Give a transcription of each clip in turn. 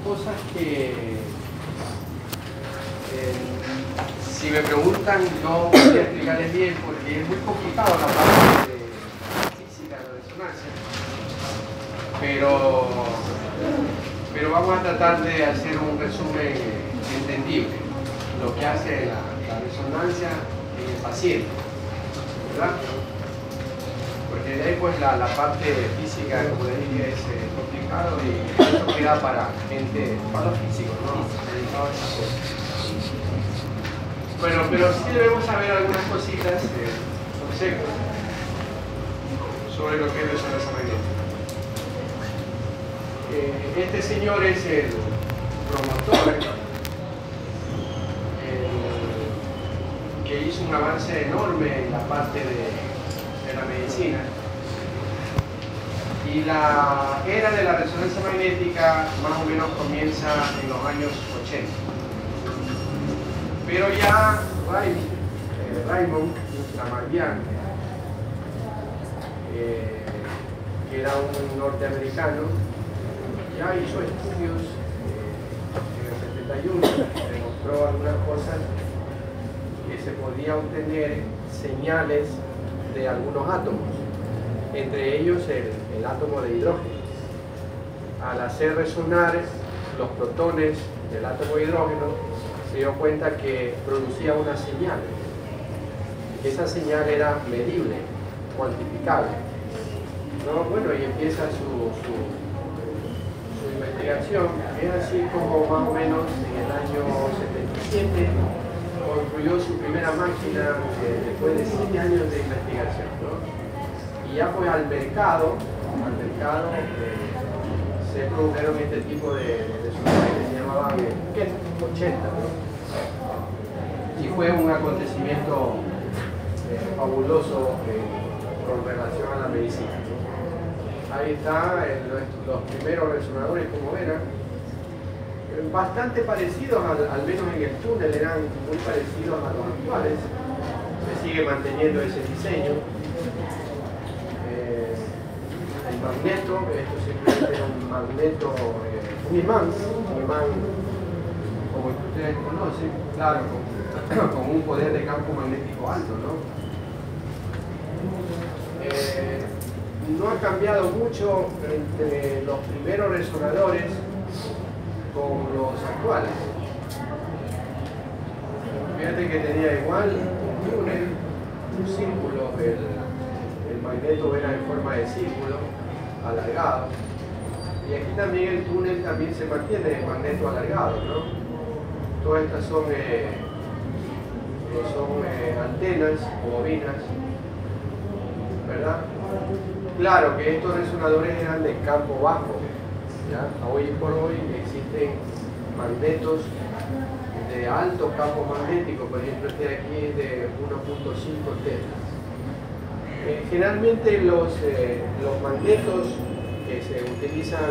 Cosas que si me preguntan no voy a explicarles bien porque es muy complicado la parte de la física de la resonancia, pero vamos a tratar de hacer un resumen entendible, lo que hace la resonancia en el paciente, ¿verdad? Porque de ahí pues la parte física, como les dije, es complicado y eso queda para gente, para los físicos, ¿no? Dedicados a esas cosas. Bueno, pero sí debemos saber algunas cositas, consejos, sobre lo que es resonancia magnética. Este señor es el promotor, que hizo un avance enorme en la parte de la medicina. Y la era de la resonancia magnética más o menos comienza en los años 80. Pero ya Raymond Lamarguian, que era un norteamericano, ya hizo estudios en el 71, demostró algunas cosas que se podía obtener señales de algunos átomos, entre ellos el átomo de hidrógeno. Al hacer resonar los protones del átomo de hidrógeno, se dio cuenta que producía una señal. Esa señal era medible, cuantificable, ¿no? Bueno, y empieza su investigación. Es así como más o menos en el año 77 construyó su primera máquina después de 7 años de investigación, ¿no? Y ya fue al mercado se produjeron este tipo de soluciones que se llamaban KET 80, ¿no? Y fue un acontecimiento fabuloso con relación a la medicina, ¿no? Ahí está los primeros resonadores, como eran, bastante parecidos, al menos en el túnel eran muy parecidos a los actuales. Se sigue manteniendo ese diseño. El magneto, esto simplemente era un magneto, un imán como el que ustedes conocen, claro, con un poder de campo magnético alto, ¿no? No ha cambiado mucho entre los primeros resonadores con los actuales. Fíjate que tenía igual un túnel, un círculo, el magneto era en forma de círculo, alargado. Y aquí también el túnel también se mantiene el magneto alargado, ¿no? Todas estas son antenas o bobinas, ¿verdad? Claro que estos resonadores eran de campo bajo, ¿ya? Hoy por hoy existen magnetos de alto campo magnético, por ejemplo este de aquí es de 1.5 teslas. Generalmente los magnetos que se utilizan,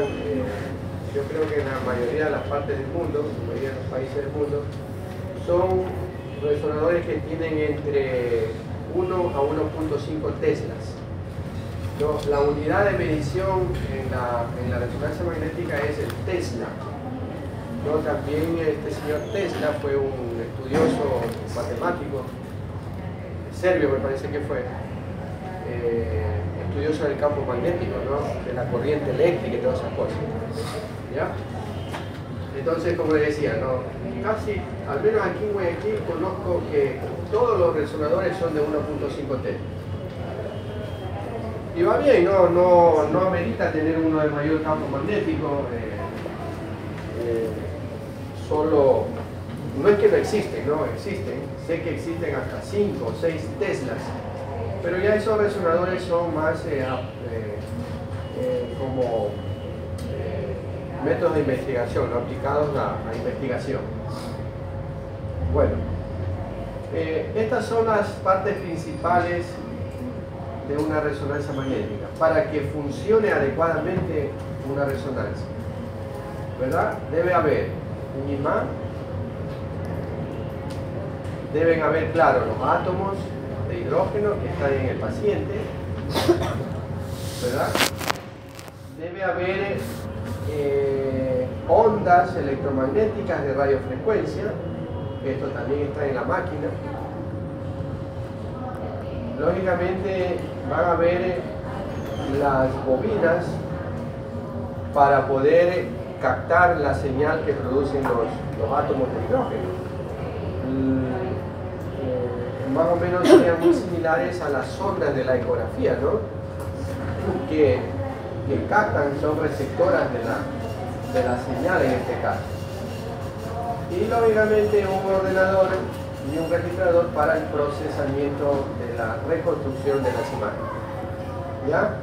yo creo que en la mayoría de las partes del mundo, en la mayoría de los países del mundo, son resonadores que tienen entre 1 a 1.5 teslas. No, la unidad de medición en la resonancia magnética es el Tesla. ¿No? También este señor Tesla fue un estudioso matemático, serbio me parece que fue, estudioso del campo magnético, ¿no? De la corriente eléctrica y todas esas cosas, ¿ya? Entonces, como les decía, ¿no? Casi, al menos aquí en Guayaquil, conozco que todos los resonadores son de 1.5 T. Y va bien, no amerita tener uno de mayor campo magnético, solo, no es que no existen, no existen, sé que existen hasta 5 o 6 teslas, pero ya esos resonadores son más como métodos de investigación, ¿no? Aplicados a investigación. Bueno, estas son las partes principales de una resonancia magnética para que funcione adecuadamente una resonancia, ¿verdad? Debe haber un imán, deben haber, claro, los átomos de hidrógeno que están en el paciente, ¿verdad? Debe haber ondas electromagnéticas de radiofrecuencia, esto también está en la máquina. Lógicamente van a ver las bobinas para poder captar la señal que producen los átomos de hidrógeno. Más o menos serían muy similares a las ondas de la ecografía, ¿no? que captan, son receptoras de la señal en este caso. Y lógicamente un ordenador y un registrador para el procesamiento de la reconstrucción de las imágenes. ¿Ya?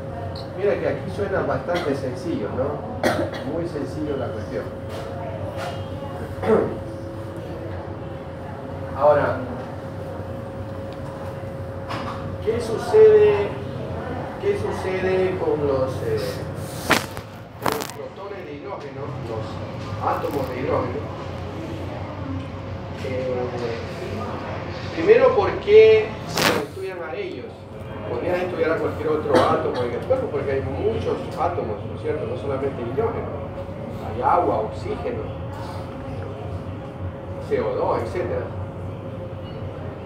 Mira que aquí suena bastante sencillo, ¿no? Muy sencillo la cuestión. Ahora, ¿qué sucede con los protones de hidrógeno, los átomos de hidrógeno? Primero, ¿por qué se estudian a ellos? Podrían estudiar a cualquier otro átomo en el cuerpo, porque hay muchos átomos, ¿no es cierto? No solamente hidrógeno, hay agua, oxígeno, CO2, etc.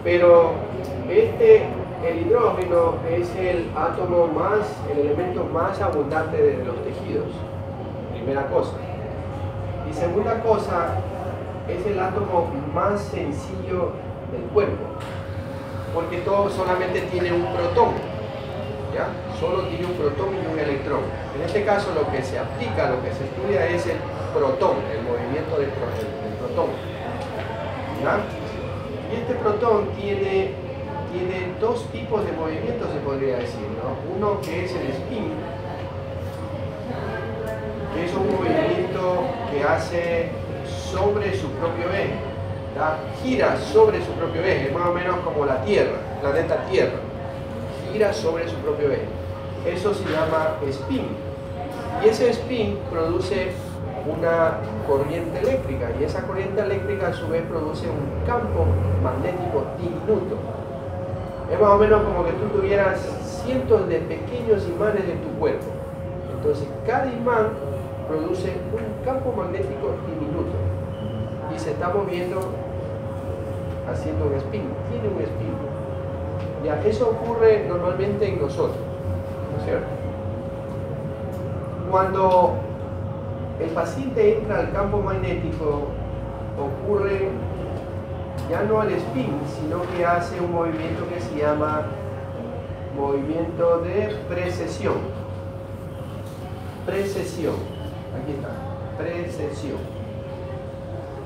Pero el hidrógeno es el átomo el elemento más abundante de los tejidos, primera cosa. Y segunda cosa, es el átomo más sencillo del cuerpo, porque todo solamente tiene un protón, ¿ya? Solo tiene un protón y un electrón. En este caso lo que se aplica, lo que se estudia es el protón, el movimiento del protón, ¿ya? Y este protón tiene dos tipos de movimientos, se podría decir, ¿no? Uno que es el spin, que es un movimiento que hace sobre su propio eje, ¿ya? Gira sobre su propio eje, más o menos como la Tierra, el planeta Tierra, gira sobre su propio eje. Eso se llama spin. Y ese spin produce una corriente eléctrica, y esa corriente eléctrica a su vez produce un campo magnético diminuto. Es más o menos como que tú tuvieras cientos de pequeños imanes en tu cuerpo. Entonces cada imán produce un campo magnético diminuto y se está moviendo haciendo un spin, tiene un spin. Ya, eso ocurre normalmente en nosotros, ¿no es cierto? Cuando el paciente entra al campo magnético, ocurre ya no el spin, sino que hace un movimiento que se llama movimiento de precesión. Precesión, aquí está, precesión.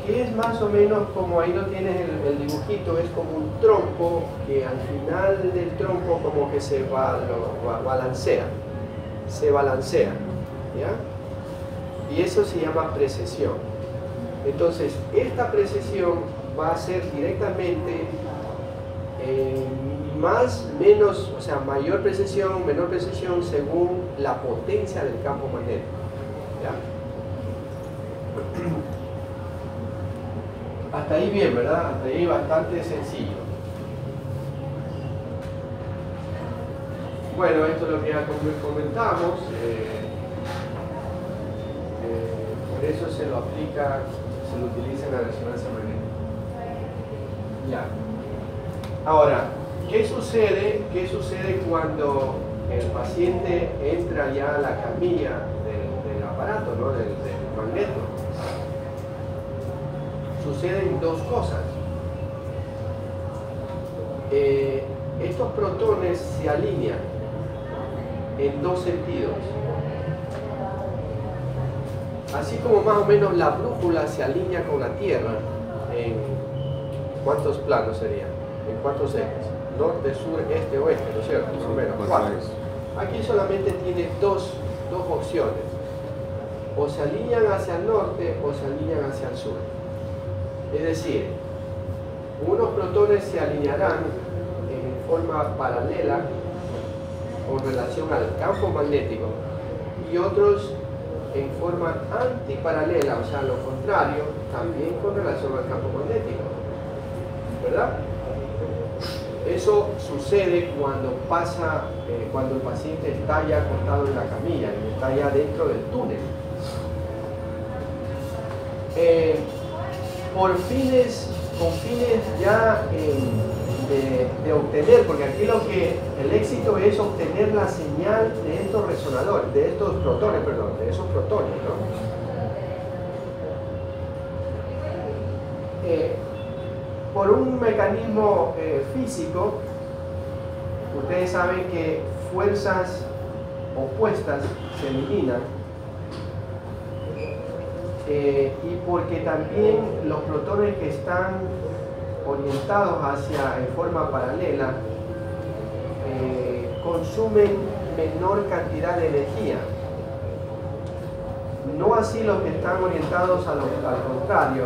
Que es más o menos como, ahí no tienes el dibujito, es como un trompo que al final del trompo como que se balancea, ¿ya? Y eso se llama precesión. Entonces, esta precesión va a ser directamente menos, o sea, mayor precesión, menor precesión según la potencia del campo magnético, ¿ya? Hasta ahí bien, ¿verdad? Hasta ahí bastante sencillo. Bueno, esto es lo que ya comentamos. Por eso se lo aplica, se lo utiliza en la resonancia magnética. Ya. Ahora, ¿qué sucede cuando el paciente entra ya a la camilla del aparato, ¿no? del magneto? Suceden dos cosas. Estos protones se alinean en dos sentidos. Así como más o menos la brújula se alinea con la Tierra en ¿cuántos planos serían? ¿En cuántos ejes? Norte, sur, este, oeste, ¿no es cierto? Más o menos, cuatro. Aquí solamente tiene dos opciones. O se alinean hacia el norte o se alinean hacia el sur. Es decir, unos protones se alinearán en forma paralela con relación al campo magnético y otros en forma antiparalela, o sea, lo contrario, también con relación al campo magnético, ¿verdad? Eso sucede cuando cuando el paciente está ya acostado en la camilla y está ya dentro del túnel. con fines ya de obtener, porque aquí el éxito es obtener la señal de estos resonadores, de estos protones, perdón, de esos protones, ¿no? Por un mecanismo físico, ustedes saben que fuerzas opuestas se eliminan, y porque también los protones que están orientados en forma paralela consumen menor cantidad de energía. No así los que están orientados al contrario.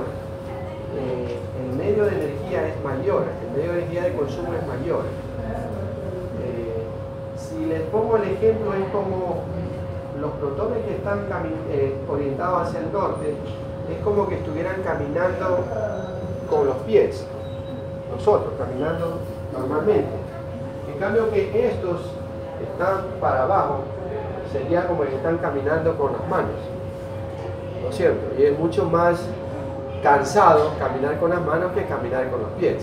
El medio de energía es mayor, el medio de energía de consumo es mayor. Si les pongo el ejemplo, es como los protones que están orientados hacia el norte, es como que estuvieran caminando con los pies, nosotros caminando normalmente. En cambio que estos están para abajo, sería como que están caminando con las manos, ¿no es cierto? Y es mucho más cansado caminar con las manos que caminar con los pies.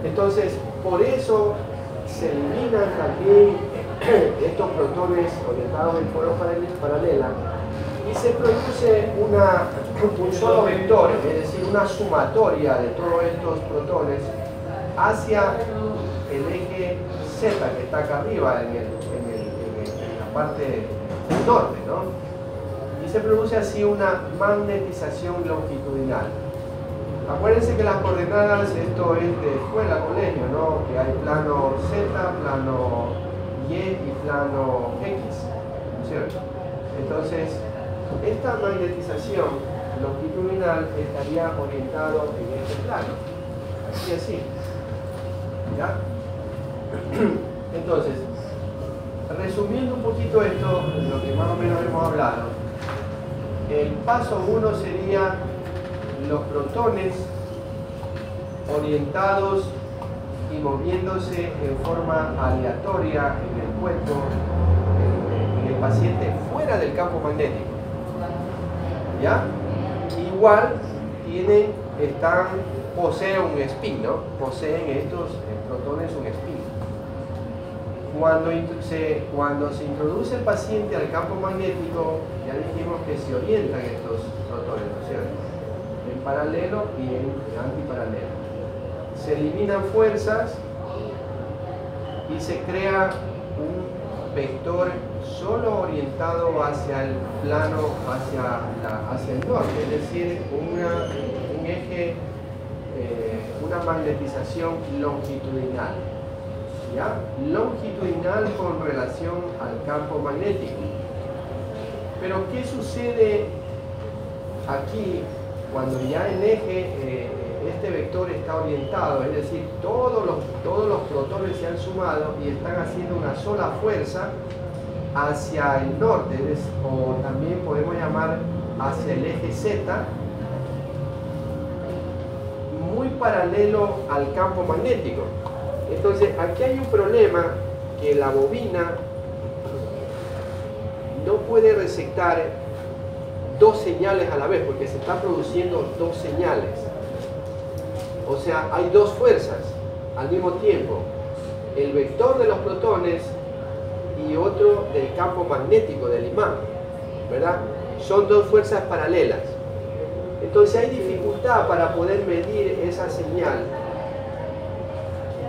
Entonces, por eso se eliminan también estos protones orientados en forma paralela y se produce un solo vector, es decir, una sumatoria de todos estos protones hacia el eje Z que está acá arriba en la parte norte, ¿no? Y se produce así una magnetización longitudinal. Acuérdense que las coordenadas, esto es de escuela, colegio, ¿no? Que hay plano Z, plano Y y plano X, ¿cierto? Entonces, esta magnetización longitudinal estaría orientado en este plano, así, ¿ya? Entonces, resumiendo un poquito esto, lo que más o menos hemos hablado, el paso 1 sería los protones orientados y moviéndose en forma aleatoria en el cuerpo, en el paciente, fuera del campo magnético. ¿Ya? Igual poseen un spin, ¿no? Poseen estos protones un spin. Cuando se introduce el paciente al campo magnético, ya dijimos que se orientan estos protones, ¿no es cierto? En paralelo y en antiparalelo. Se eliminan fuerzas y se crea un vector solo orientado hacia el plano, hacia el norte, es decir, un eje, una magnetización longitudinal. ¿Ya? Longitudinal con relación al campo magnético. Pero ¿qué sucede aquí cuando ya el eje, este vector está orientado? Es decir, todos los protones se han sumado y están haciendo una sola fuerza hacia el norte, o también podemos llamar hacia el eje Z, muy paralelo al campo magnético. Entonces, aquí hay un problema, que la bobina no puede receptar dos señales a la vez, porque se están produciendo dos señales. O sea, hay dos fuerzas al mismo tiempo. El vector de los protones y otro del campo magnético del imán, ¿verdad? Son dos fuerzas paralelas. Entonces hay dificultad para poder medir esa señal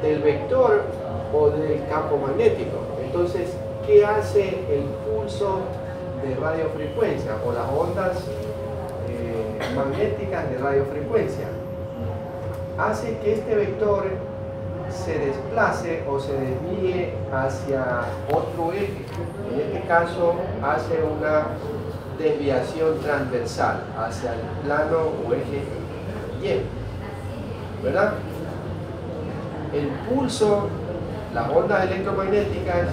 del vector o del campo magnético. Entonces, ¿qué hace el pulso de radiofrecuencia o las ondas magnéticas de radiofrecuencia? Hace que este vector se desplace o se desvíe hacia otro eje. En este caso, hace una desviación transversal hacia el plano o eje Y, ¿verdad? El pulso, las ondas electromagnéticas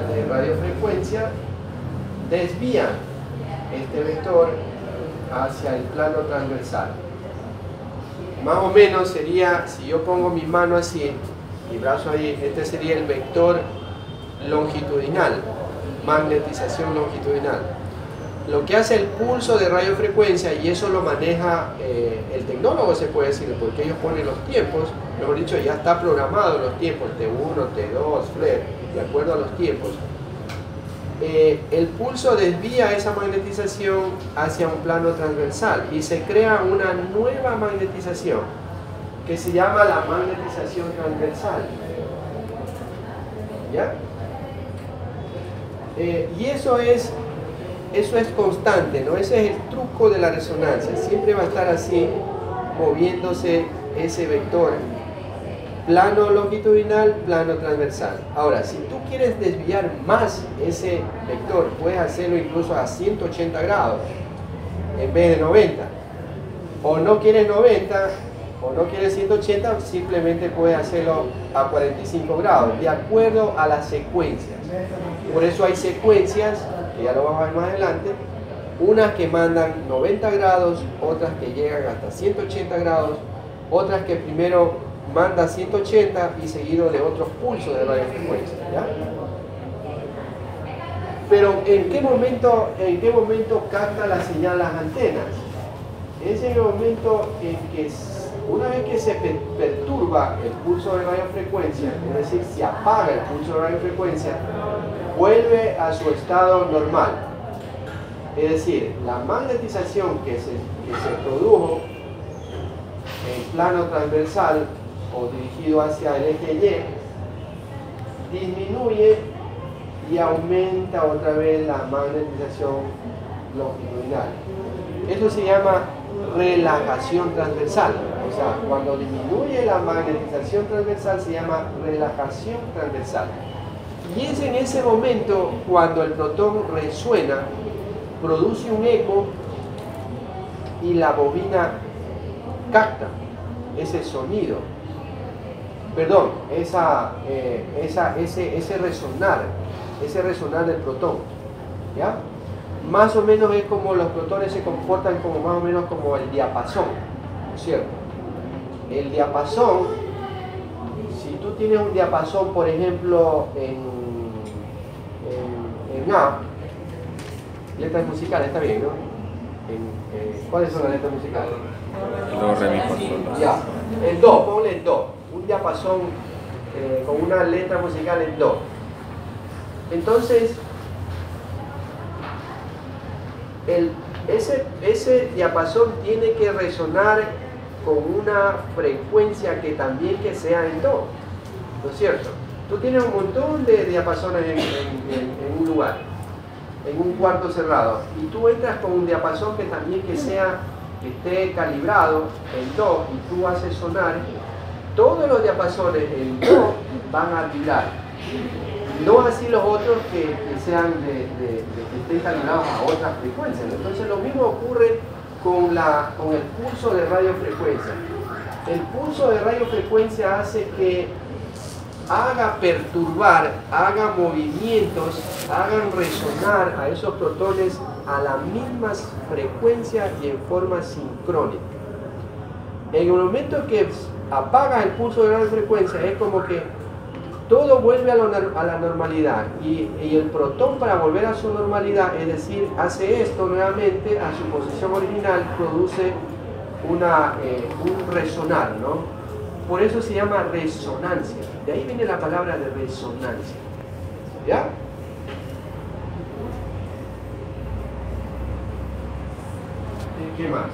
de radiofrecuencia desvían este vector hacia el plano transversal. Más o menos sería, si yo pongo mi mano así, mi brazo ahí, este sería el vector longitudinal, magnetización longitudinal. lo que hace el pulso de radiofrecuencia, y eso lo maneja el tecnólogo, se puede decir, porque ellos ponen los tiempos, mejor dicho, ya está programado los tiempos, T1, T2, FLER, de acuerdo a los tiempos. El pulso desvía esa magnetización hacia un plano transversal y se crea una nueva magnetización que se llama la magnetización transversal. ¿Ya? Y eso es constante, ¿no? Ese es el truco de la resonancia. Siempre va a estar así, moviéndose ese vector. Plano longitudinal, plano transversal. Ahora, si tú quieres desviar más ese vector, puedes hacerlo incluso a 180 grados en vez de 90. O no quieres 90, o no quieres 180, simplemente puedes hacerlo a 45 grados, de acuerdo a las secuencias. Por eso hay secuencias, que ya lo vamos a ver más adelante, unas que mandan 90 grados, otras que llegan hasta 180 grados, otras que primero manda 180 y seguido de otros pulsos de radiofrecuencia, ¿ya? Pero ¿en qué momento capta la señal las antenas? Es en el momento en que una vez que se perturba el pulso de radiofrecuencia, es decir, se apaga el pulso de radiofrecuencia, vuelve a su estado normal. Es decir, la magnetización que se produjo en plano transversal o dirigido hacia el eje Y, disminuye y aumenta otra vez la magnetización longitudinal. Eso se llama relajación transversal. O sea, cuando disminuye la magnetización transversal se llama relajación transversal. Y es en ese momento cuando el protón resuena, produce un eco y la bobina capta ese sonido. Perdón, ese resonar del protón, ¿ya? Más o menos es como los protones se comportan como más o menos como el diapasón, ¿cierto? El diapasón, si tú tienes un diapasón, por ejemplo, en A, letras musicales, está bien, ¿no? ¿Cuáles son las letras musicales? Do, re, mi, fa, sol, la. Ya, el do, ponle el do, un diapasón con una letra musical en do. Entonces, ese diapasón tiene que resonar con una frecuencia que también que sea en do, ¿no es cierto? Tú tienes un montón de diapasones en un lugar, en un cuarto cerrado, y tú entras con un diapasón que también que esté calibrado en do, y tú haces sonar. Todos los diapasones en do van a vibrar, no así los otros que sean que estén calibrados a otras frecuencias. Entonces lo mismo ocurre con el pulso de radiofrecuencia. El pulso de radiofrecuencia hace que haga perturbar, haga movimientos, hagan resonar a esos protones a las mismas frecuencias y en forma sincrónica. En el momento que apaga el pulso de radiofrecuencia, es como que todo vuelve a la normalidad, y el protón, para volver a su normalidad, es decir, hace esto nuevamente a su posición original, produce un resonar, ¿no? Por eso se llama resonancia. De ahí viene la palabra de resonancia. ¿Ya? ¿Qué más?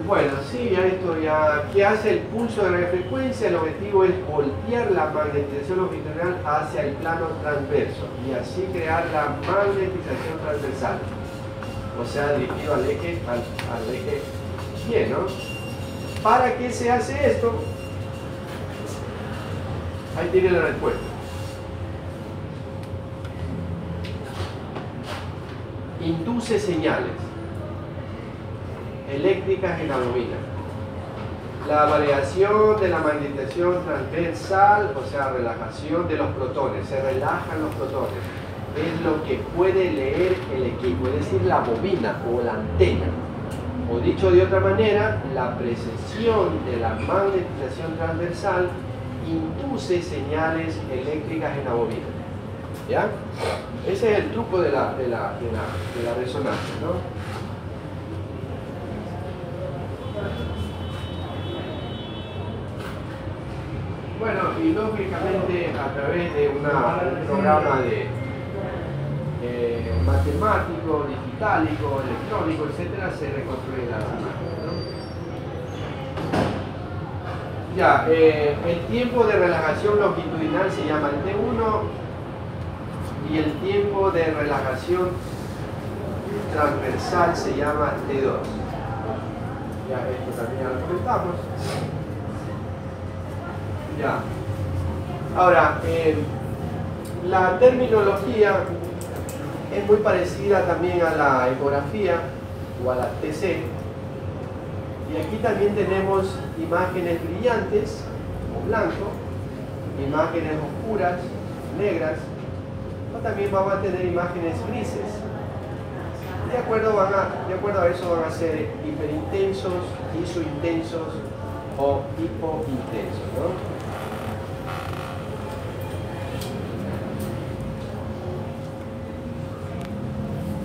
Bueno, sí, ya esto ya. ¿Qué hace el pulso de radiofrecuencia? El objetivo es voltear la magnetización longitudinal hacia el plano transverso y así crear la magnetización transversal. O sea, dirigido al eje Y, ¿no? ¿Para qué se hace esto? Ahí tiene la respuesta. Induce señales eléctricas en la bobina. La variación de la magnetización transversal, o sea, relajación de los protones, se relajan los protones, es lo que puede leer el equipo, es decir, la bobina o la antena. O dicho de otra manera, la precesión de la magnetización transversal induce señales eléctricas en la bobina. ¿Ya? Ese es el truco de la resonancia, ¿no? Bueno, y lógicamente a través de un programa de matemático, digitálico, electrónico, etcétera, se reconstruye la imagen, ¿no? Ya, el tiempo de relajación longitudinal se llama el T1 y el tiempo de relajación transversal se llama T2. Ya, esto también ya lo comentamos. Ya. Ahora, la terminología es muy parecida también a la ecografía o a la TC. Y aquí también tenemos imágenes brillantes o blanco, imágenes oscuras, negras, o también vamos a tener imágenes grises. De acuerdo a eso van a ser hiperintensos, isointensos o hipointensos, ¿no?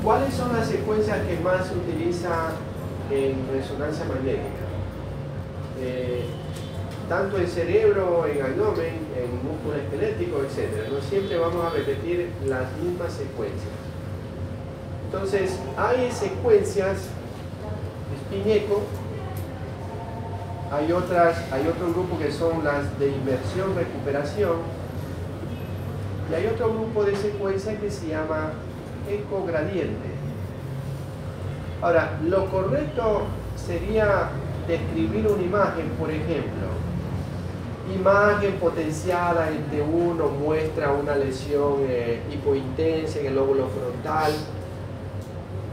¿Cuáles son las secuencias que más se utilizan en resonancia magnética? Tanto en cerebro, en abdomen, en músculo esquelético, etc. No siempre vamos a repetir las mismas secuencias. Entonces, hay secuencias spin-echo, hay otro grupo que son las de inversión-recuperación, y hay otro grupo de secuencias que se llama ecogradiente. Ahora, lo correcto sería describir una imagen, por ejemplo, imagen potenciada en T1 muestra una lesión hipointensa en el lóbulo frontal,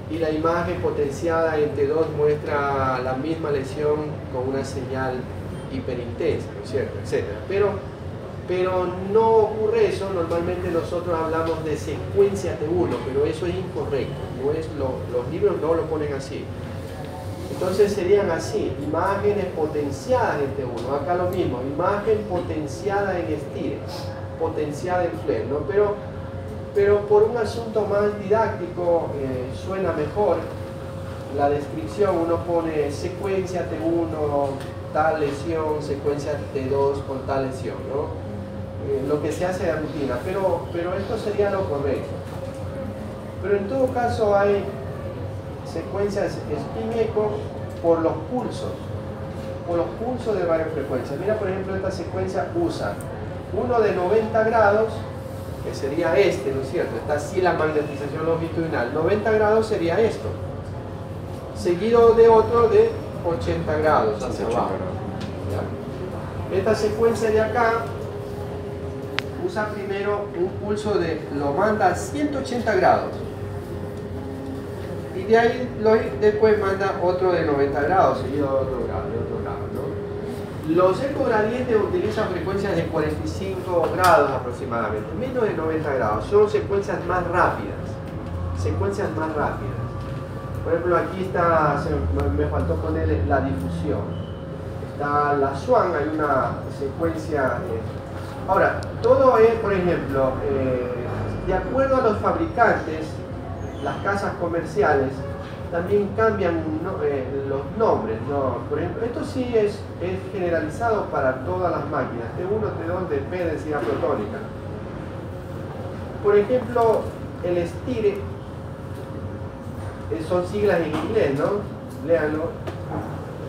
y la imagen potenciada en T2 muestra la misma lesión con una señal hiperintensa, ¿no es cierto? Etcétera. Pero no ocurre eso. Normalmente nosotros hablamos de secuencia T1, pero eso es incorrecto. No es los libros no lo ponen así. Entonces serían así: imágenes potenciadas en T1. Acá lo mismo, imagen potenciada en STIR, potenciada en FLAIR, ¿no? Pero por un asunto más didáctico suena mejor la descripción. Uno pone secuencia T1, tal lesión, secuencia T2 con tal lesión, ¿no? Lo que se hace de rutina, pero esto sería lo correcto. Pero en todo caso hay secuencias spin-echo por los pulsos de radiofrecuencia. Mira, por ejemplo, esta secuencia usa uno de 90 grados, que sería este, ¿no es cierto? Está así la magnetización longitudinal. 90 grados sería esto, seguido de otro de 80 grados hacia abajo. ¿Ya? Esta secuencia de acá usa primero un pulso lo manda a 180 grados. Y de ahí después manda otro de 90 grados, seguido de otro grado, ¿no? Los ecogradientes utilizan frecuencias de 45 grados aproximadamente, menos de 90 grados. Son secuencias más rápidas. Por ejemplo, aquí está, me faltó ponerle la difusión. Está la SWAN, hay una secuencia. Ahora, todo es, por ejemplo, de acuerdo a los fabricantes, las casas comerciales también cambian los nombres, ¿no? Por ejemplo, esto sí es generalizado para todas las máquinas, T1, T2, DP, densidad protónica. Por ejemplo, el STIR, son siglas en inglés, ¿no? Léanlo.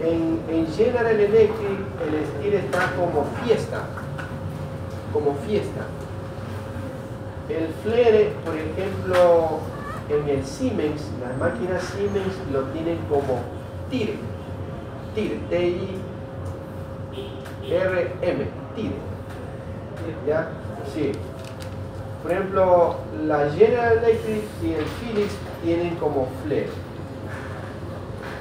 En General Electric el STIR está como fiesta. El FLAIR, por ejemplo, en el Siemens, las máquinas Siemens lo tienen como TIR, T-I-R-M, TIR. ¿Ya? Sí. Por ejemplo, la General Electric y el Philips tienen como FLAIR.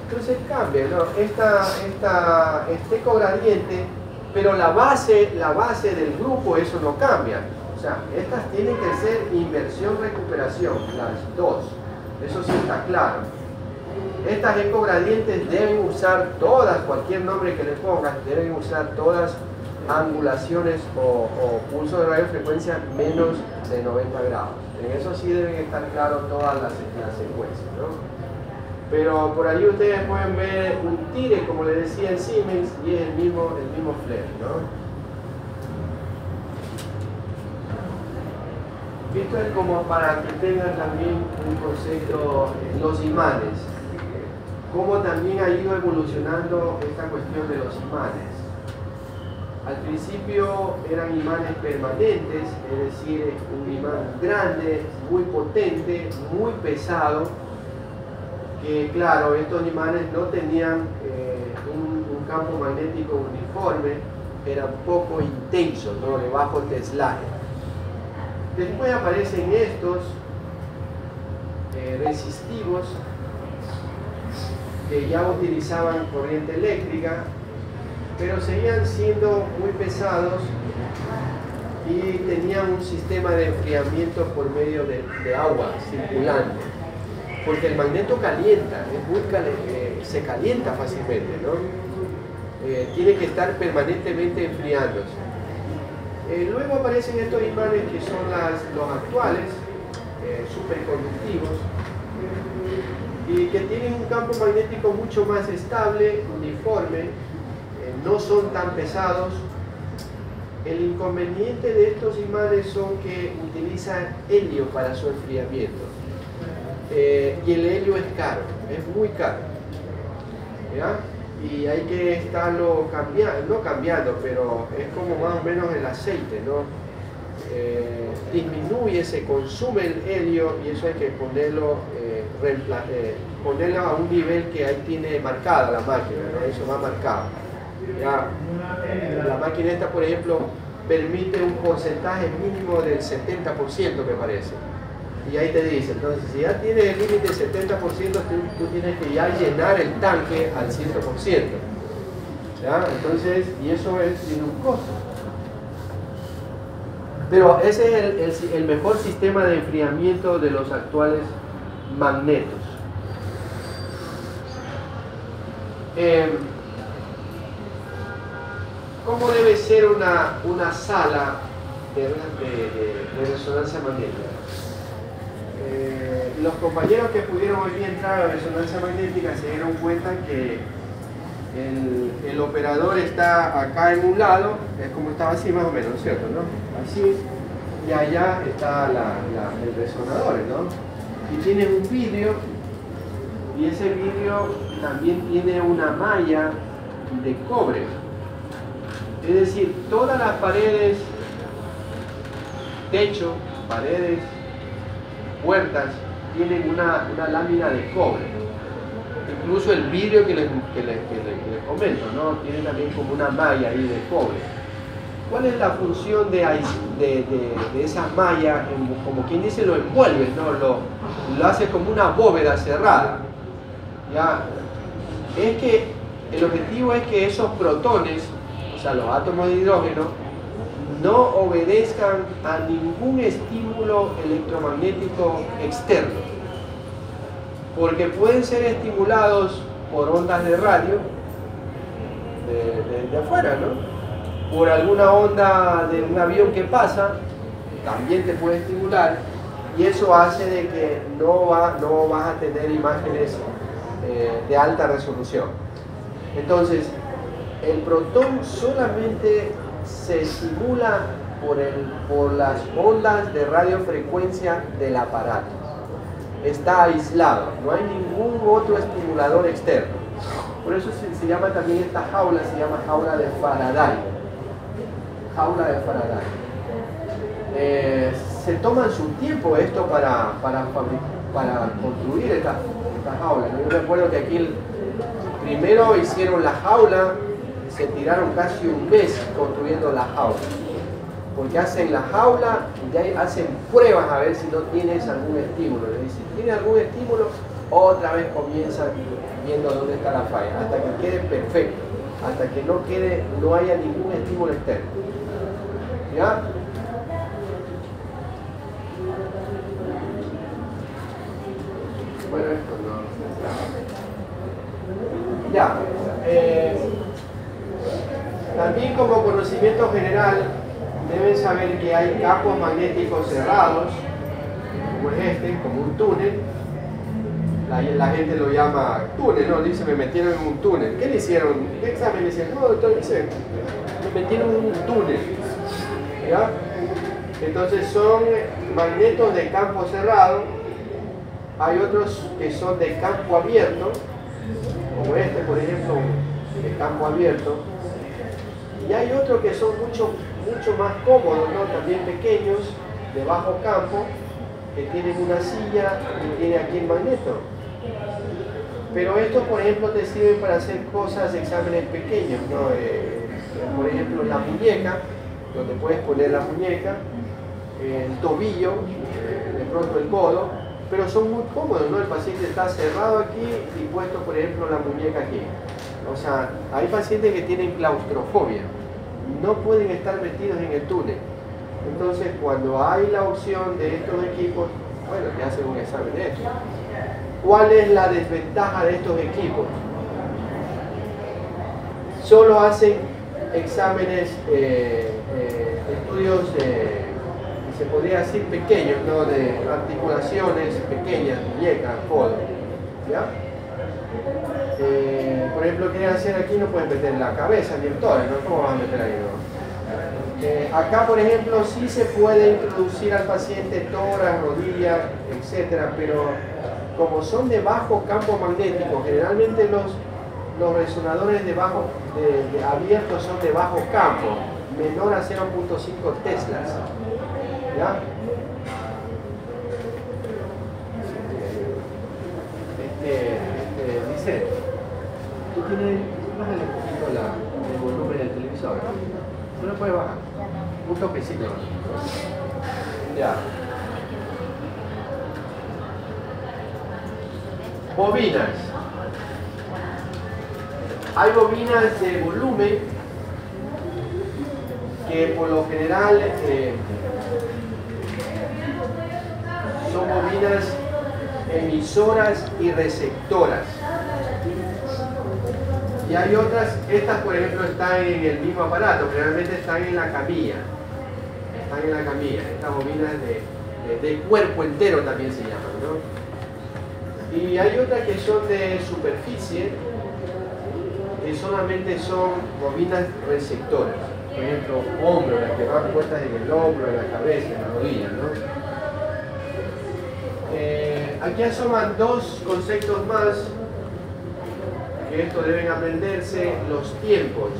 Entonces cambia, ¿no? Este ecogradiente, pero la base del grupo, eso no cambia. O sea, estas tienen que ser inversión-recuperación, las dos. Eso sí está claro. Estas ecogradientes deben usar todas, cualquier nombre que le pongas, deben usar todas angulaciones o pulsos de radiofrecuencia menos de 90 grados. En eso sí deben estar claros todas las secuencias, ¿no? Pero por ahí ustedes pueden ver un tire, como les decía en Siemens, y es el mismo flare, ¿no? Esto es como para que tengan también un concepto, los imanes, cómo también ha ido evolucionando esta cuestión de los imanes. Al principio eran imanes permanentes, es decir, un imán grande, muy potente, muy pesado, que claro, estos imanes no tenían un campo magnético uniforme, eran poco intensos, ¿no? De bajo teslaje. Después aparecen estos resistivos que ya utilizaban corriente eléctrica, pero seguían siendo muy pesados y tenían un sistema de enfriamiento por medio de agua circulante, porque el magneto calienta, se calienta fácilmente, ¿no? Tiene que estar permanentemente enfriándose. Luego aparecen estos imanes que son los actuales, superconductivos, y que tienen un campo magnético mucho más estable, uniforme, no son tan pesados. El inconveniente de estos imanes son que utilizan helio para su enfriamiento, y el helio es caro, es muy caro, ¿ya? Y hay que estarlo cambiando, pero es como más o menos el aceite, ¿no? Disminuye, se consume el helio y eso hay que ponerlo a un nivel que ahí tiene marcada la máquina, ¿no? Eso va marcado. Ya, la máquina esta, por ejemplo, permite un porcentaje mínimo del 70%, me parece. Y ahí te dice, entonces si ya tienes el límite del 70%, tú tienes que ya llenar el tanque al 100%. ¿Ya? Entonces, y eso tiene un costo. Pero ese es el mejor sistema de enfriamiento de los actuales magnetos. ¿Cómo debe ser una sala de resonancia magnética? Los compañeros que pudieron hoy día entrar a la resonancia magnética se dieron cuenta que el operador está acá en un lado, es como estaba así más o menos, ¿cierto? ¿No? Así, y allá está el resonador, ¿no? Y tiene un vidrio, y ese vidrio también tiene una malla de cobre. Es decir, todas las paredes, techo, paredes, puertas, tienen una lámina de cobre. Incluso el vidrio que les comento, ¿no? Tiene también como una malla ahí de cobre. ¿Cuál es la función de esa malla? Como quien dice, lo envuelve, ¿no? Lo hace como una bóveda cerrada. ¿Ya? Es que el objetivo es que esos protones, o sea, los átomos de hidrógeno, no obedezcan a ningún estímulo electromagnético externo, porque pueden ser estimulados por ondas de radio de afuera, ¿no? Por alguna onda de un avión que pasa, también te puede estimular, y eso hace de que no vas a tener imágenes de alta resolución. Entonces, el protón solamente se estimula por las ondas de radiofrecuencia del aparato. Está aislado, no hay ningún otro estimulador externo. Por eso se llama también esta jaula, se llama jaula de Faraday. Jaula de Faraday. Se toman su tiempo esto para construir esta jaula. Yo recuerdo que aquí primero hicieron la jaula, se tiraron casi un mes construyendo la jaula, porque hacen la jaula y ya hacen pruebas a ver si no tienes algún estímulo. Le dicen, ¿tiene algún estímulo? Otra vez comienzan viendo dónde está la falla, hasta que quede perfecto, hasta que no haya ningún estímulo externo. ¿Ya? Bueno, esto no. Ya. También como conocimiento general deben saber que hay campos magnéticos cerrados, como es este, como un túnel. La gente lo llama túnel, ¿no? Dice, me metieron en un túnel. ¿Qué le hicieron? ¿Qué examen le hicieron? No, doctor, dice, me metieron en un túnel. ¿Ya? Entonces son magnetos de campo cerrado. Hay otros que son de campo abierto, como este, por ejemplo, de campo abierto. Y hay otros que son mucho más cómodos, ¿no? También pequeños, de bajo campo, que tienen una silla y tiene aquí el magneto. Pero estos, por ejemplo, te sirven para hacer cosas, exámenes pequeños, ¿no? Por ejemplo, la muñeca, donde puedes poner la muñeca, el tobillo, de pronto el codo, pero son muy cómodos, ¿no? El paciente está cerrado aquí y puesto, por ejemplo, la muñeca aquí. O sea, hay pacientes que tienen claustrofobia, no pueden estar metidos en el túnel. Entonces, cuando hay la opción de estos equipos, bueno, te hacen un examen de esto. ¿Cuál es la desventaja de estos equipos? Solo hacen exámenes, estudios, se podría decir pequeños, ¿no? De articulaciones pequeñas, muñecas, codo. ¿Ya? Por ejemplo, quieren hacer aquí, no pueden meter la cabeza ni el tórax, ¿no? ¿Cómo vas a meter ahí, no? Acá, por ejemplo, sí se puede introducir al paciente tórax, rodillas, etcétera, pero como son de bajo campo magnético, generalmente los resonadores de abiertos son de bajo campo, menor a 0.5 teslas. ¿Ya? Dice, tú tienes, bájale un poquito el volumen del televisor. No lo puedes bajar. Un toquecito. Ya. Bobinas. Hay bobinas de volumen que por lo general son bobinas emisoras y receptoras. Y hay otras, estas por ejemplo están en el mismo aparato, generalmente están en la camilla. Están en la camilla. Estas bobinas de cuerpo entero también se llaman, ¿no? Y hay otras que son de superficie, que solamente son bobinas receptoras. Por ejemplo, hombros, las que van puestas en el hombro, en la cabeza, en la rodilla, ¿no? Aquí asoman dos conceptos más, que esto deben aprenderse, los tiempos.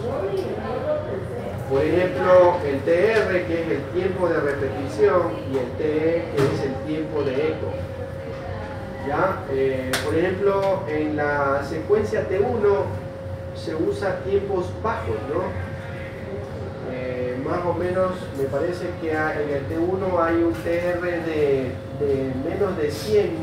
Por ejemplo, el TR, que es el tiempo de repetición, y el TE, que es el tiempo de eco. ¿Ya? Por ejemplo, en la secuencia T1 se usa tiempos bajos, ¿no? Más o menos, me parece que en el T1 hay un TR de menos de 100